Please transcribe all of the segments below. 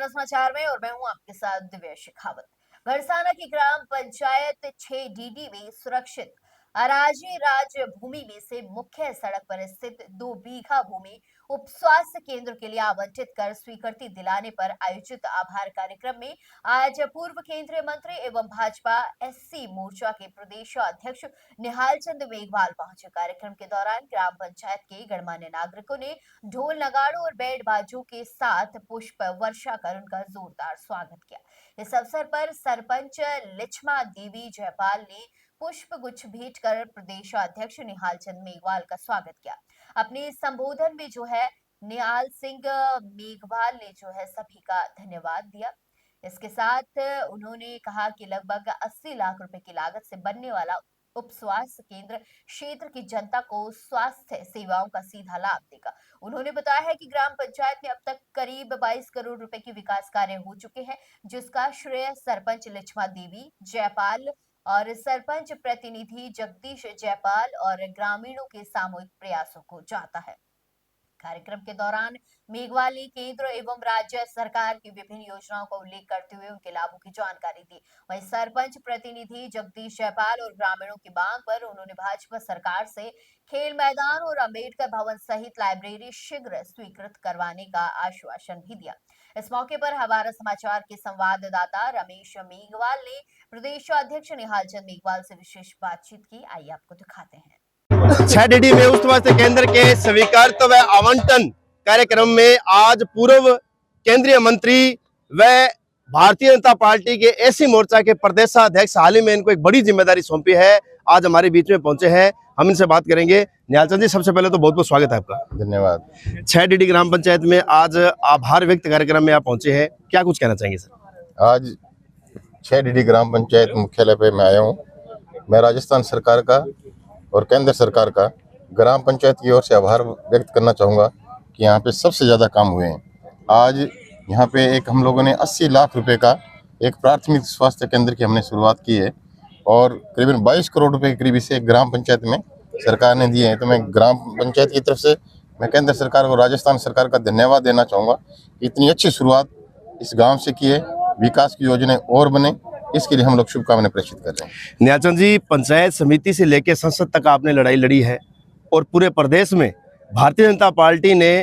भारत समाचार में और मैं हूं आपके साथ दिव्या शेखावत। घरसाना की ग्राम पंचायत 6 डीडी में सुरक्षित अराजी राज भूमि में से मुख्य सड़क पर स्थित 2 बीघा भूमि उप स्वास्थ्य केंद्र के लिए आवंटित कर स्वीकृति दिलाने पर आयोजित आभार कार्यक्रम में आज पूर्व केंद्रीय मंत्री एवं भाजपा एससी मोर्चा के प्रदेश अध्यक्ष निहाल चंद मेघवाल पहुंचे। कार्यक्रम के दौरान ग्राम पंचायत के गणमान्य नागरिकों ने ढोल नगाड़ों और बैंड बाजों के साथ पुष्प वर्षा कर उनका जोरदार स्वागत किया। इस अवसर पर सरपंच लिच्छमा देवी जयपाल ने पुष्प गुच्छ भेंट कर प्रदेश अध्यक्ष निहाल चंद मेघवाल का स्वागत किया। अपने संबोधन में निहाल सिंह मेघवाल ने सभी का धन्यवाद दिया। इसके साथ उन्होंने कहा कि लगभग 80 लाख रुपए की लागत से बनने वाला उप स्वास्थ्य केंद्र क्षेत्र की जनता को स्वास्थ्य सेवाओं का सीधा लाभ देगा। उन्होंने बताया है कि ग्राम पंचायत में अब तक करीब 22 करोड़ रुपए के विकास कार्य हो चुके हैं, जिसका श्रेय सरपंच लिच्छमा देवी जयपाल और सरपंच प्रतिनिधि जगदीश जयपाल और ग्रामीणों के सामूहिक प्रयासों को जाता है। कार्यक्रम के दौरान मेघवाल ने केंद्र एवं राज्य सरकार की विभिन्न योजनाओं का उल्लेख करते हुए उनके लाभों की जानकारी दी। वहीं सरपंच प्रतिनिधि जगदीश जयपाल और ग्रामीणों की मांग पर उन्होंने भाजपा सरकार से खेल मैदान और अंबेडकर भवन सहित लाइब्रेरी शीघ्र स्वीकृत करवाने का आश्वासन भी दिया। इस मौके पर हमारा समाचार के संवाददाता रमेश मेघवाल ने प्रदेश अध्यक्ष निहाल चंद मेघवाल से विशेष बातचीत की। आइए आपको दिखाते हैं। 6 डीडी में उप स्वास्थ्य केंद्र के स्वीकृत व आवंटन कार्यक्रम में आज पूर्व केंद्रीय मंत्री व भारतीय जनता पार्टी के एसी मोर्चा के प्रदेशाध्यक्ष हाल ही में इनको एक बड़ी जिम्मेदारी सौंपी है, आज हमारे बीच में पहुंचे हैं। हम इनसे बात करेंगे। निहाल चंद जी, सबसे पहले तो बहुत बहुत स्वागत है आपका। धन्यवाद। 6 डीडी ग्राम पंचायत में आज आभार व्यक्त कार्यक्रम में आप पहुंचे हैं, क्या कुछ कहना चाहेंगे सर? आज 6 डीडी ग्राम पंचायत मुख्यालय पे मैं आया हूँ। मैं राजस्थान सरकार का और केंद्र सरकार का ग्राम पंचायत की ओर से आभार व्यक्त करना चाहूँगा कि यहाँ पे सबसे ज़्यादा काम हुए हैं। आज यहाँ पे एक हम लोगों ने 80 लाख रुपए का एक प्राथमिक स्वास्थ्य केंद्र की हमने शुरुआत की है और करीबन 22 करोड़ रुपए के करीब इसे ग्राम पंचायत में सरकार ने दिए हैं। तो मैं ग्राम पंचायत की तरफ से मैं केंद्र सरकार और राजस्थान सरकार का धन्यवाद देना चाहूँगा कि इतनी अच्छी शुरुआत इस गाँव से की है। विकास की योजनाएँ और बने, इसके लिए हम लोग शुभकामनाएं प्रेषित कर रहे हैं। निहाल चंद जी, पंचायत समिति से लेकर संसद तक आपने लड़ाई लड़ी है और पूरे प्रदेश में भारतीय जनता पार्टी ने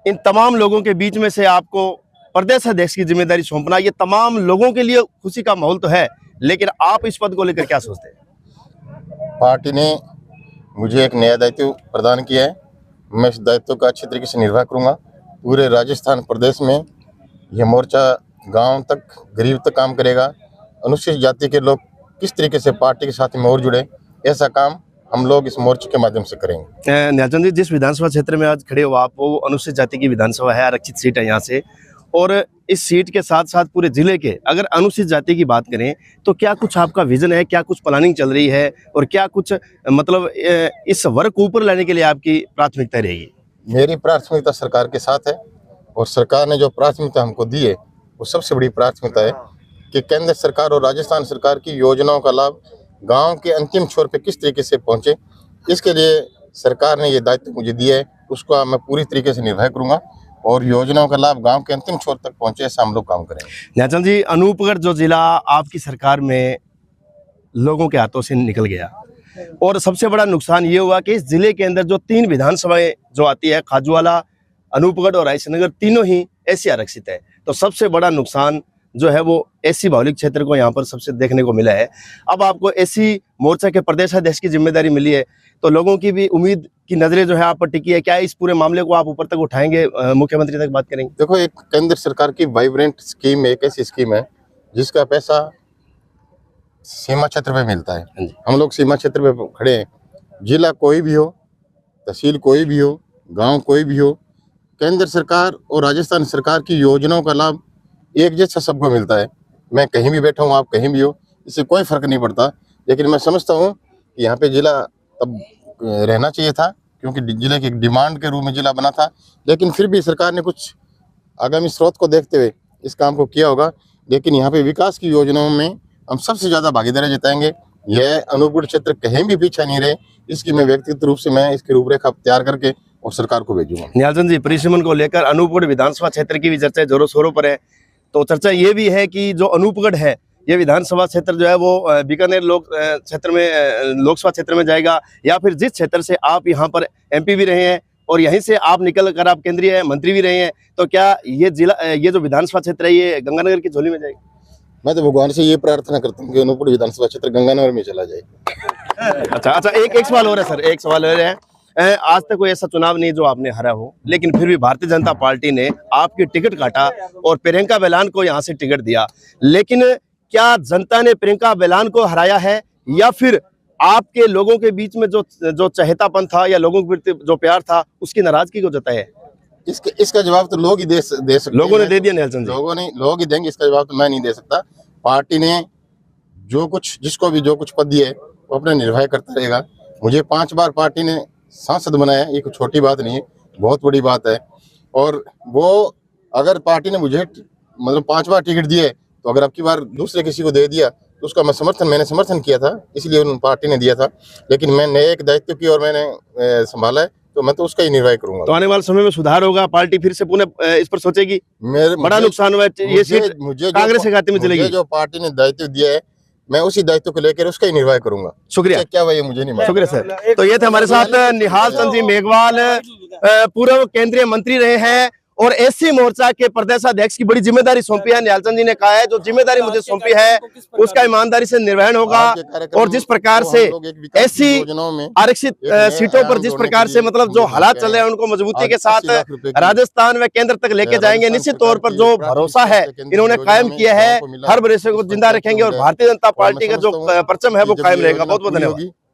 इन तमाम लोगों के बीच में से आपको प्रदेश अध्यक्ष की जिम्मेदारी सौंपना, ये तमाम लोगों के लिए खुशी का माहौल तो है, लेकिन आप इस पद को लेकर क्या सोचते हैं? पार्टी ने मुझे एक नया दायित्व प्रदान किया है। मैं इस दायित्व का अच्छी तरीके से निर्वाह करूँगा। पूरे राजस्थान प्रदेश में यह मोर्चा गांव तक, गरीब तक काम करेगा। अनुसूचित जाति के लोग किस तरीके से पार्टी के साथ में और जुड़े, ऐसा काम हम लोग इस मोर्चे के माध्यम से करेंगे। निहाल चंद जी, जिस विधानसभा क्षेत्र में आज खड़े हो आप, वो अनुसूचित जाति की विधानसभा है, आरक्षित सीट है यहाँ से, और इस सीट के साथ साथ पूरे जिले के अगर अनुसूचित जाति की बात करें तो क्या कुछ आपका विजन है, क्या कुछ प्लानिंग चल रही है और क्या कुछ मतलब इस वर्ग को ऊपर लाने के लिए आपकी प्राथमिकता रहेगी? मेरी प्राथमिकता सरकार के साथ है और सरकार ने जो प्राथमिकता हमको दी है वो सबसे बड़ी प्राथमिकता है कि केंद्र सरकार और राजस्थान सरकार की योजनाओं का लाभ गांव के अंतिम छोर पे किस तरीके से पहुंचे। इसके लिए सरकार ने ये दायित्व मुझे दिया है, उसका मैं पूरी तरीके से निर्वाह करूंगा और योजनाओं का लाभ गांव के अंतिम छोर तक पहुंचे, ऐसा हम लोग काम करेंगे। निहाल चंद जी, अनूपगढ़ जो जिला आपकी सरकार में लोगों के हाथों से निकल गया और सबसे बड़ा नुकसान ये हुआ कि इस जिले के अंदर जो 3 विधानसभाएं जो आती है, खाजूवाला, अनूपगढ़ और रायसनगर, तीनों ही एसी आरक्षित है। तो सबसे बड़ा नुकसान जो है वो एसी बाहुल्य क्षेत्र को यहाँ पर सबसे देखने को मिला है। अब आपको एसी मोर्चा के प्रदेश अध्यक्ष की जिम्मेदारी मिली है, तो लोगों की भी उम्मीद की नजरें जो है आप पर टिकी है। क्या इस पूरे मामले को आप ऊपर तक उठाएंगे, मुख्यमंत्री तक बात करेंगे? देखो, एक केंद्र सरकार की वाइब्रेंट स्कीम, एक ऐसी स्कीम है जिसका पैसा सीमा क्षेत्र पे मिलता है। हम लोग सीमा क्षेत्र पे खड़े हैं। जिला कोई भी हो, तहसील कोई भी हो, गाँव कोई भी हो, केंद्र सरकार और राजस्थान सरकार की योजनाओं का लाभ एक जैसा सबको मिलता है। मैं कहीं भी बैठा हूँ, आप कहीं भी हो, इससे कोई फर्क नहीं पड़ता। लेकिन मैं समझता हूँ कि यहाँ पे जिला तब रहना चाहिए था, क्योंकि जिले की डिमांड के रूप में जिला बना था। लेकिन फिर भी सरकार ने कुछ आगामी स्रोत को देखते हुए इस काम को किया होगा। लेकिन यहाँ पे विकास की योजनाओं में हम सबसे ज़्यादा भागीदारी जताएंगे। यह अनूपगढ़ क्षेत्र कहीं भी पीछा नहीं रहे, इसकी मैं व्यक्तिगत रूप से मैं इसकी रूपरेखा तैयार करके और सरकार को भेजूंगा। निहालचंद जी, परिसीमन को लेकर अनूपगढ़ विधानसभा क्षेत्र की भी चर्चा जोरों शोरों पर है। तो चर्चा ये भी है कि जो अनूपगढ़ है, ये विधानसभा क्षेत्र जो है वो बीकानेर लोकसभा क्षेत्र में जाएगा, या फिर जिस क्षेत्र से आप यहाँ पर MP भी रहे हैं और यहीं से आप निकल कर आप केंद्रीय मंत्री भी रहे हैं, तो क्या ये जो विधानसभा क्षेत्र है ये गंगानगर की झोली में जाएगी? मैं तो भगवान से ये प्रार्थना करता हूँ कि अनूपगढ़ विधानसभा क्षेत्र गंगानगर में चला जाए। अच्छा, एक सवाल और है सर, एक सवाल और है। आज तक कोई ऐसा चुनाव नहीं जो आपने हारा हो, लेकिन फिर भी भारतीय जनता पार्टी ने आपकी टिकट काटा और प्रियंका बैलान को यहाँ से टिकट दिया। लेकिन क्या जनता ने प्रियंका बैलान को हराया है, या फिर आपके लोगों के बीच में जो चहेतापन था या लोगों के प्रति जो प्यार था उसकी नाराजगी को जताया है? इसका जवाब तो लोग ही दे सकते। लोगों ने दे दिया निहालचंद जी। लोग ही देंगे, इसका जवाब तो मैं नहीं दे सकता। पार्टी ने जिसको भी जो कुछ पद दिए वो अपना निर्वाह करता रहेगा। मुझे 5 बार पार्टी ने सांसद बनाया, ये कोई छोटी बात नहीं है, बहुत बड़ी बात है। और वो अगर पार्टी ने मुझे मतलब 5 बार टिकट दिए, तो अगर अब की बार दूसरे किसी को दे दिया तो उसका मैंने समर्थन किया था, इसलिए उन पार्टी ने दिया था। लेकिन मैंने एक दायित्व की और मैंने संभाला है, तो मैं तो उसका ही निर्वाह करूंगा। तो आने वाले समय में सुधार होगा, पार्टी फिर से पुनः इस पर सोचेगी? बड़ा नुकसान हुआ है, ये सीट कांग्रेस के खाते में चलेगी। जो पार्टी ने दायित्व दिया है, मैं उसी दायित्व को लेकर उसका ही निर्वाह करूंगा। शुक्रिया। क्या हुआ ये मुझे नहीं मालूम। शुक्रिया सर। तो ये थे हमारे साथ निहालचंद जी मेघवाल, पूर्व केंद्रीय मंत्री रहे हैं और SC मोर्चा के प्रदेशाध्यक्ष की बड़ी जिम्मेदारी सौंपी है। निहालचंद जी ने कहा है जो जिम्मेदारी मुझे सौंपी है उसका ईमानदारी से निर्वहन होगा, और जिस प्रकार से SC आरक्षित सीटों पर जिस प्रकार से मतलब जो हालात चल रहे हैं उनको मजबूती के साथ राजस्थान व केंद्र तक लेके जाएंगे। निश्चित तौर पर जो भरोसा है इन्होंने कायम किया है, हर भरोसे को जिंदा रखेंगे और भारतीय जनता पार्टी का जो परचम है वो कायम रहेगा। बहुत बहुत धन्यवाद।